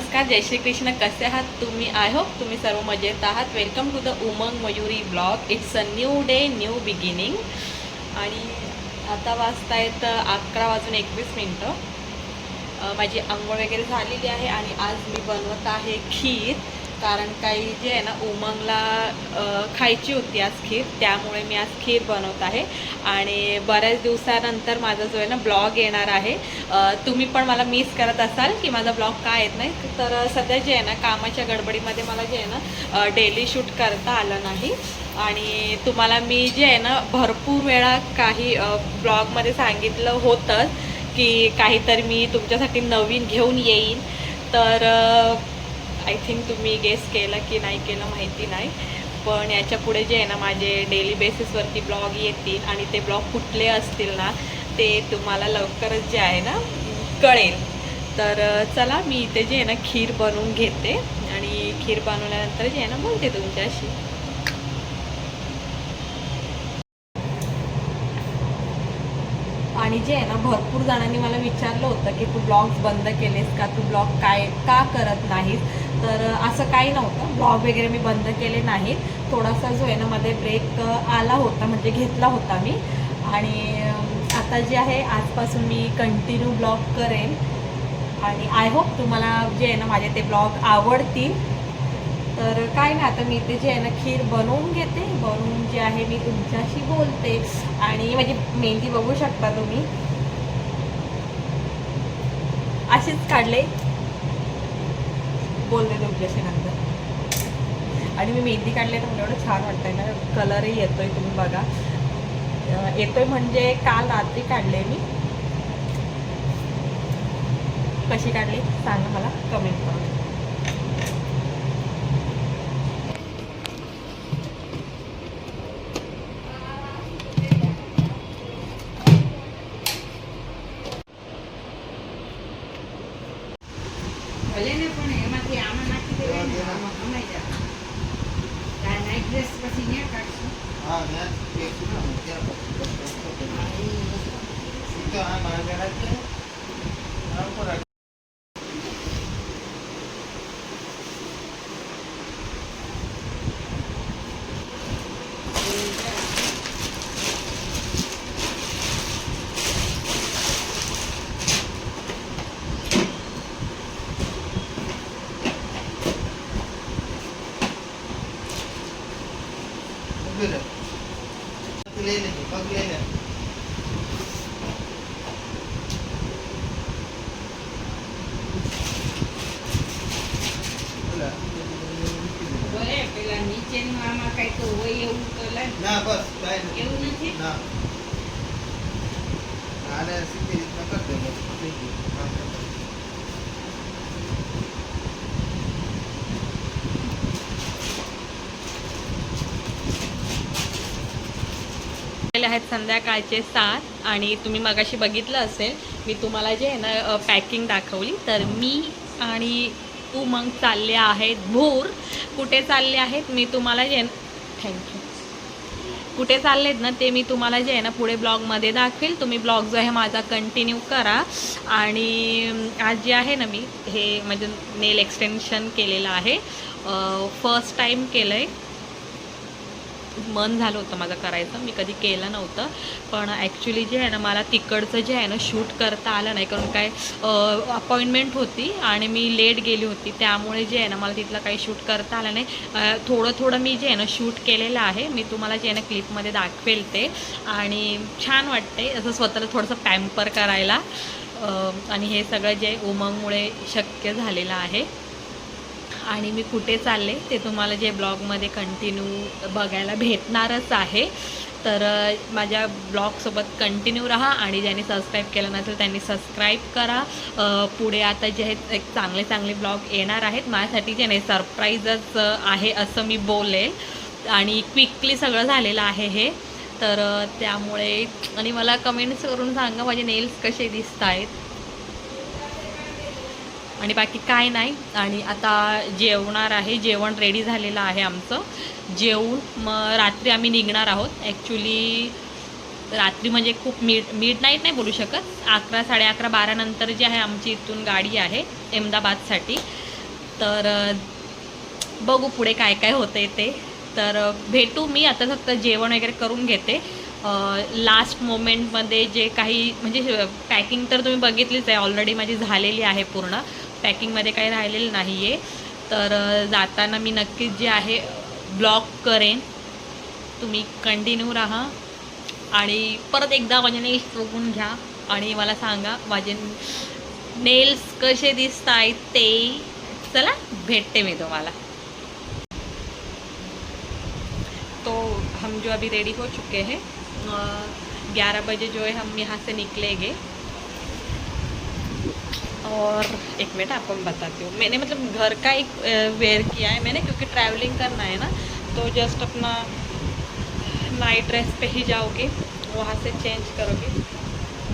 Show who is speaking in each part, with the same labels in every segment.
Speaker 1: नमस्कार, जय श्री कृष्ण. कसे आहात तुम्ही? आय होप तुम्ही सर्व मजेत आहात. Welcome to the Umang Mayuri blog. It's a new day, new beginning. आणि आता वाजतायत 11:21. माझी आंघोळ वगैरे झालेली आहे आणि आज मी बनवत आहे खीर. कारण काही जे आहे ना उमंगला खायची होती आज खीर, त्यामुळे मी आज खीर बनवत आहे. आणि बऱ्याच दिवसानंतर माझा जो आहे ना ब्लॉग येणार आहे. तुम्ही पण मला मिस करत असाल की माझा ब्लॉग का येत नाही. तर सध्या जे आहे ना कामाच्या गडबडीमध्ये मला जे आहे ना डेली शूट करता आलं नाही. आणि तुम्हाला मी जे आहे ना भरपूर वेळा काही ब्लॉगमध्ये सांगितलं होतंच की काहीतरी मी तुमच्यासाठी नवीन घेऊन येईन. तर आय थिंक तुम्ही गेस केलं की नाही केलं माहिती नाही, पण याच्या पुढे जे आहे ना माझे डेली बेसिसवरती ब्लॉग येतील आणि ते ब्लॉग कुठले असतील ना ते तुम्हाला लवकरच जे आहे ना कळेल. तर चला मी इथे जे आहे ना खीर बनवून घेते आणि खीर बनवल्यानंतर जे आहे ना बोलते तुमच्याशी. आणि जे आहे ना भरपूर जणांनी मला विचारलं होतं की तू ब्लॉग्स बंद केलेस का, तू ब्लॉग का करत नाहीस. तर असं काही नव्हतं, ब्लॉग वगैरे मी बंद केले नाहीत. थोडासा जो आहे ना मध्ये ब्रेक आला होता, म्हणजे घेतला होता मी. आणि आता जे आहे आजपासून मी कंटिन्यू ब्लॉग करेन. आणि आय होप तुम्हाला जे आहे ना माझे ते ब्लॉग आवडतील. तर काय नाही, आता मी ते जे आहे ना खीर बनवून घेते. बनवून जे आहे मी तुमच्याशी बोलते. आणि माझी मेहंदी बघू शकता तुम्ही, अशीच काढले, बोलते तुमच्याशी नंतर. आणि मी मेहंदी काढले तर मला एवढं छान वाटतंय ना, कलरही येतोय, तुम्ही बघा. येतोय म्हणजे काल रात्री काढले मी. कशी काढली सांगा मला कमेंट करून.
Speaker 2: પણ એમાંથી આમાં નાખી દેવાય ને આમાં કમાઈ જાય. આ નાઈટ ડ્રેસ પછી ન્યા કાઢશું.
Speaker 3: હા ન્યા પેકશું ને ત્યાં તો આ મારા રાખે આ ઉપર લઈ લેજે, પગ લઈ લે.
Speaker 2: ભલે પેલા નીચેનું આમાં કઈ તો હોય એવું તો લાય.
Speaker 3: ના બસ બાય
Speaker 2: એવું નથી.
Speaker 3: ના આને સીધી રીતના કરી દે, બસ થઈ ગયું.
Speaker 1: आहेत संध्याकाळचे 7 आणि तुम्ही मगाशी बघितलं असेल मी तुम्हाला जे आहे ना पॅकिंग दाखवली. तर मी आणि उमंग चालले आहेत भोर. कुठे चालले आहेत मी तुम्हाला जे थँक्यू कुठे चाललेत ना ते मी तुम्हाला जे आहे ना पुढे ब्लॉगमध्ये दाखवेल. तुम्ही ब्लॉग जो आहे माझा कंटिन्यू करा. आणि आज जे आहे ना मी हे म्हणजे नेल एक्सटेन्शन केलेलं आहे, फर्स्ट टाईम केलं आहे. मन झालं होतं माझं करायचं, मी कधी केलं नव्हतं. पण ॲक्च्युली जे आहे ना मला तिकडचं जे आहे ना शूट करता आलं नाही, कारण काय अपॉइंटमेंट होती आणि मी लेट गेली होती, त्यामुळे जे आहे ना मला तिथलं काही शूट करता आलं नाही. थोडं मी जे आहे ना शूट केलेलं आहे, मी तुम्हाला जे आहे ना क्लिपमध्ये दाखवेल ते. आणि छान वाटते असं स्वतःला थोडंसं पॅम्पर करायला. आणि हे सगळं जे उमंगमुळे शक्य झालेलं आहे. आणि मी कुठे चालले ते तुम्हाला जे ब्लॉगमध्ये कंटिन्यू बघायला भेटणारच आहे. तर माझ्या ब्लॉगसोबत कंटिन्यू राहा. आणि ज्यांनी सबस्क्राईब केलं नसेल त्यांनी सबस्क्राईब करा. पुढे आता जे आहेत एक चांगले ब्लॉग येणार आहेत माझ्यासाठी, जे नाही सरप्राईजच आहे असं मी बोलेल. आणि क्विकली सगळं झालेलं आहे हे. तर त्यामुळे आणि मला कमेंट्स करून सांगा माझे नेल्स कसे दिसत आहेत. आणि बाकी काय नाही. आणि आता जेवणार आहे, जेवण रेडी झालेलं आहे आमचं. जेवून मग रात्री आम्ही निघणार आहोत. ॲक्च्युली रात्री म्हणजे खूप मिड नाईट नाही बोलू शकत, 11, 11:30, 12 नंतर जे आहे आमची इथून गाडी आहे अहमदाबादसाठी. तर बघू पुढे काय काय होते ते. तर भेटू. मी आता फक्त जेवण वगैरे करून घेते. लास्ट मोमेंटमध्ये जे काही म्हणजे पॅकिंग तर तुम्ही बघितलीच आहे ऑलरेडी, माझी झालेली आहे पूर्ण. पॅकिंगमध्ये काही राहिलेलं नाही आहे. तर जाताना मी नक्कीच जे आहे ब्लॉग करेन. तुम्ही कंटिन्यू राहा आणि परत एकदा माझे नेल्स बघून घ्या आणि मला सांगा माझे नेल्स कसे दिसत आहेत ते. चला भेटते मी तुम्हाला. तो हम जो अभी रेडी हो चुके हैं, 11 बजे जो है हम यहाँ से निकलेंगे. और एक मिनट आपको मैं बताती हूँ. मैंने मतलब घर का एक वेयर किया है मैंने, क्योंकि ट्रैवलिंग करना है ना, तो जस्ट अपना नाइट ड्रेस पे ही जाओगे, वहाँ से चेंज करोगे.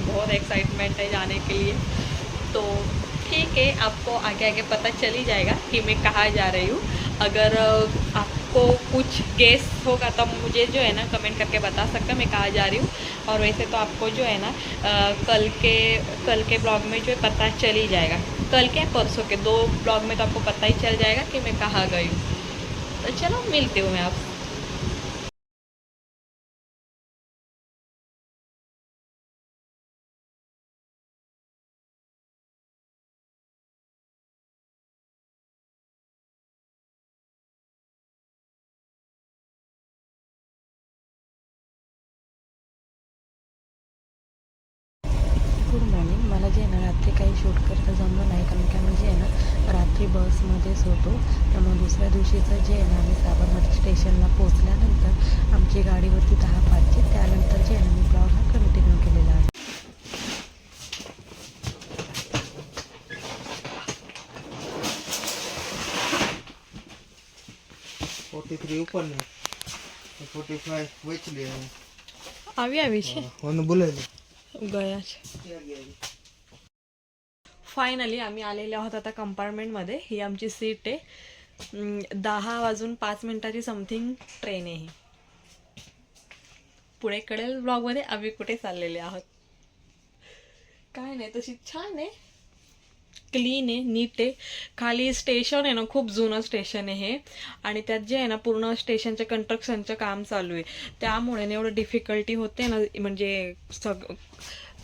Speaker 1: बहुत एक्साइटमेंट है जाने के लिए. तो ठीक है, आपको आगे आगे पता चल ही जाएगा कि मैं कहाँ जा रही हूँ. अगर आपको कुछ गेस होगा तो मुझे जो है ना कमेंट करके बता सकते मैं कहाँ जा रही हूँ. और वैसे तो आपको जो है ना कल के ब्लॉग में जो है पता चल ही जाएगा. कल के परसों के 2 ब्लॉग में तो आपको पता ही चल जाएगा कि मैं कहाँ गई हूँ. तो चलो मिलती हूँ मैं आपसे.
Speaker 4: Good morning. मला जे आहे ना रात्री काही शूट करता जमलं नाही, कारण की आम्ही जे आहे ना रात्री बसमध्येच होतो. त्यामुळे दुसऱ्या दिवशीचं जे आहे ना आम्ही साबरमती स्टेशनला पोचल्यानंतर आमची गाडी होती 10:05ची. त्यानंतर जे आहे ना मी ब्लॉग हा कंटिन्यू केलेला आहे.
Speaker 3: ऊपर में 45 बच लिए
Speaker 1: આવી છે
Speaker 3: बोले
Speaker 1: गया. फायनली आम्ही आलेले आहोत आता कंपार्टमेंटमध्ये. ही आमची सीट आहे. 10:05 समथिंग ट्रेन आहे ही. पुढे कळेल ब्लॉगमध्ये आम्ही कुठे चाललेले आहोत. काय नाही, तशी छान आहे, क्लीन आहे, नीट आहे. खाली स्टेशन आहे ना, खूप जुनं स्टेशन आहे हे. आणि त्यात जे आहे ना पूर्ण स्टेशनच्या कन्स्ट्रक्शनचं काम चालू आहे. त्यामुळे ना एवढं डिफिकल्टी होते ना, म्हणजे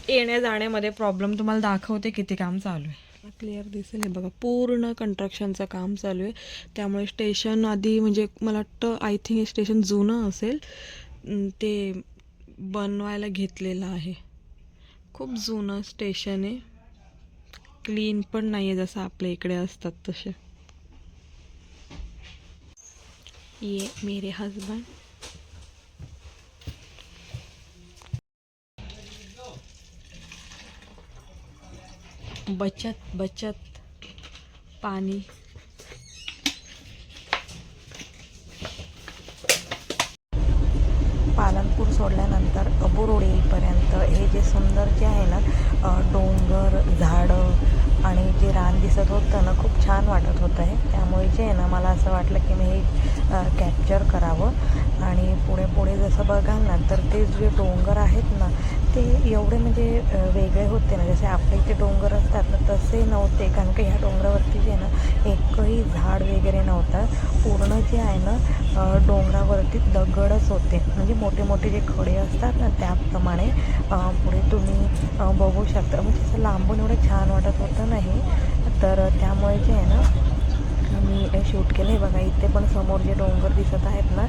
Speaker 1: येण्या जाण्यामध्ये प्रॉब्लेम. तुम्हाला दाखवते किती काम चालू आहे. क्लिअर दिसेल हे बघा, पूर्ण कन्स्ट्रक्शनचं काम चालू आहे. त्यामुळे स्टेशन आधी म्हणजे मला वाटतं आय थिंक हे स्टेशन जुनं असेल, ते बनवायला घेतलेलं आहे. खूप जुनं स्टेशन आहे. क्लीन पण नाही आहे जसं आपल्या इकडे असतात तसे. ये मेरे हस्बैंड. बचत पाणी.
Speaker 4: पालनपूर सोडल्यानंतर अबोरोड येईपर्यंत हे जे सुंदर जे आहे ना डोंगर, झाडं आणि जे रान दिसत होतं ना, खूप छान वाटत होतं हे. त्यामुळे जे आहे ना मला असं वाटलं की मी हे कॅप्चर करावं. आणि पुढे जसं बघाल ना तर ते जे डोंगर आहेत ना ते एवढे म्हणजे वेगळे होते ना, जसे आपल्या इथे डोंगर असतात ना तसे नव्हते. कारण की ह्या डोंगरावरती जे आहे ना एकही झाड वगैरे नव्हतं. पूर्ण जे आहे ना डोंगरावरती दगडच होते, म्हणजे मोठे मोठे जे खडे असतात ना त्याप्रमाणे. पुढे तुम्ही बघू शकता, म्हणजे असं लांबून एवढं छान वाटत होतं नाही. तर त्यामुळे जे आहे ना मी शूट केलं. हे बघा इथे पण समोर जे डोंगर दिसत आहेत ना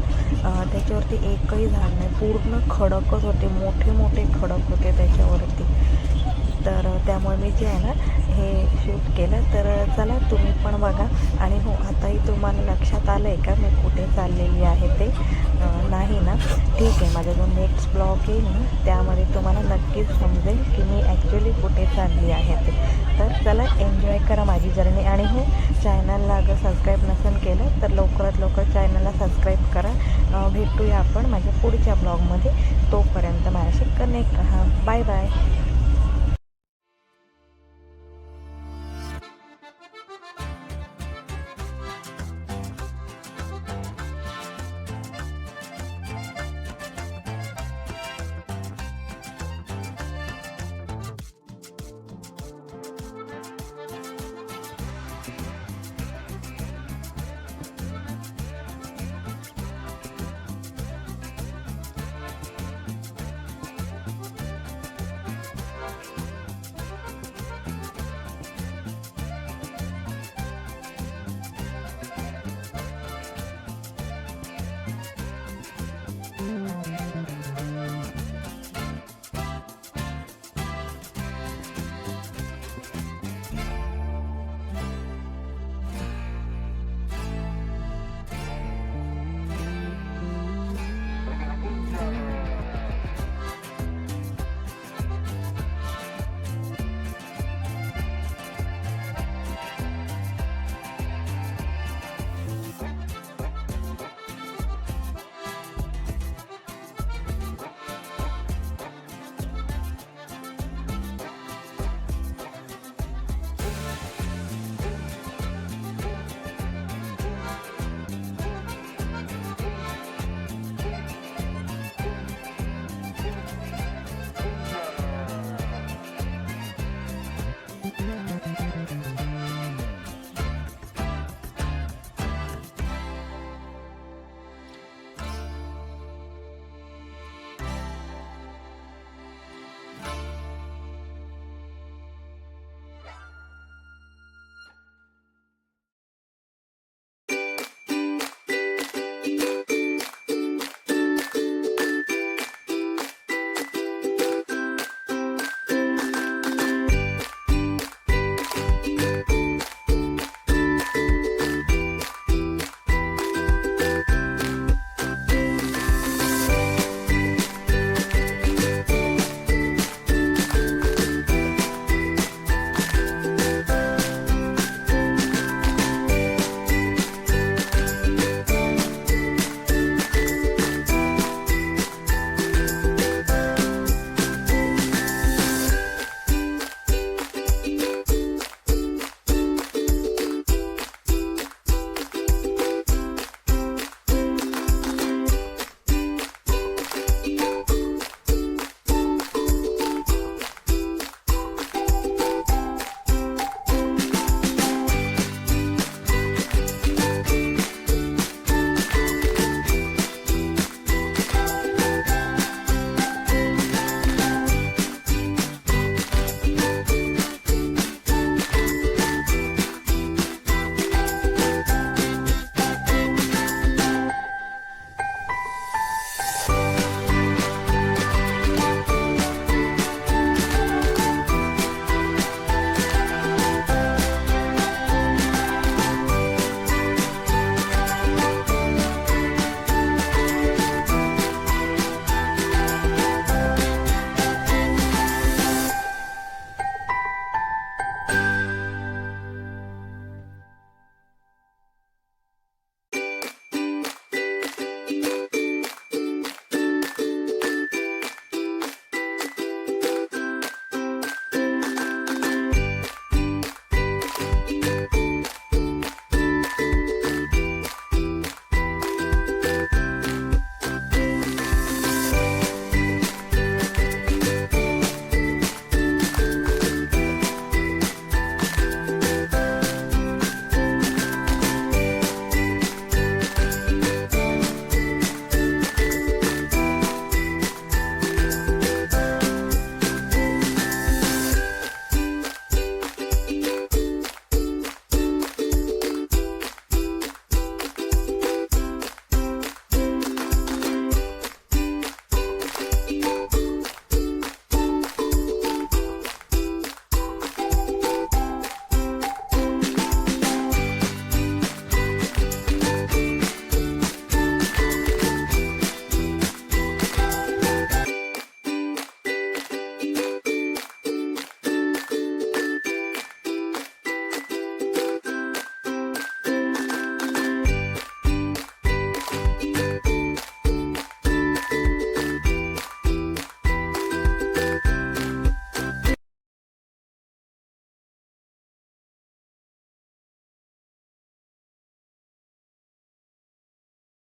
Speaker 4: त्याच्यावरती एकही झाड नाही, पूर्ण खडकच होते, मोठे मोठे खडक होते त्याच्यावरती. तर त्यामुळे मी जे आहे ना हे शूट केलं. तर चला तुम्ही पण बघा. आणि हो, आताही तुम्हाला लक्षात आलं आहे का मी कुठे चाललेली आहे ते? नाही ना? ठीक आहे, माझा जो नेक्स्ट ब्लॉग येईल ना त्यामध्ये तुम्हाला नक्कीच समजेल की मी ॲक्च्युली कुठे चालली आहे ते. तर चला एन्जॉय करा माझी जर्नी. आणि हो, चॅनलला अगर सबस्क्राईब नसेल केलं तर लवकरात लवकर चॅनलला सबस्क्राईब करा. भेटूया आपण माझ्या पुढच्या ब्लॉगमध्ये. तोपर्यंत माझ्याशी कनेक्ट राहा. Bye bye.